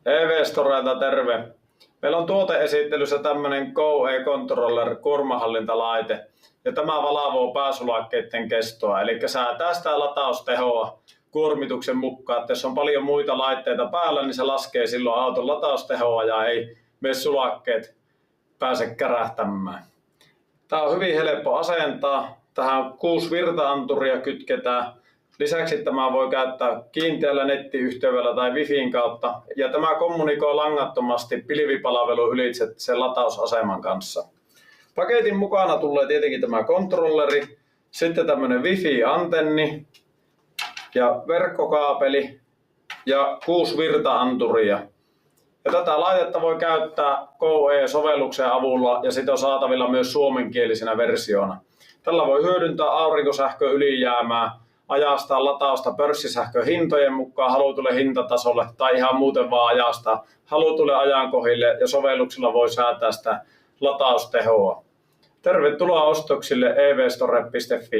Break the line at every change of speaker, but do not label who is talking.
EV-Storelta terve. Meillä on tuoteesittelyssä tämmönen GoE-controller kuormahallintalaite ja tämä valvoo pääsulakkeiden kestoa, eli säätää sitä lataustehoa kuormituksen mukaan, että jos on paljon muita laitteita päällä, niin se laskee silloin auton lataustehoa ja ei mene sulakkeet pääse kärähtämään. Tämä on hyvin helppo asentaa. Tähän 6 virta-anturia kytketään. Lisäksi tämä voi käyttää kiinteällä nettiyhteydellä tai Wifin kautta ja tämä kommunikoi langattomasti pilvipalvelun ylitse sen latausaseman kanssa. Paketin mukana tulee tietenkin tämä kontrolleri, sitten tämmönen Wifi-antenni ja verkkokaapeli ja 6 virta-anturia. Ja tätä laitetta voi käyttää GoE-sovelluksen avulla ja sitä on saatavilla myös suomenkielisenä versiona. Tällä voi hyödyntää aurinkosähkön ylijäämää, ajastaa latausta pörssisähkön hintojen mukaan halutulle hintatasolle tai ihan muuten vaan ajastaa halutulle ajankohdille ja sovelluksilla voi säätää sitä lataustehoa. Tervetuloa ostoksille evstore.fi.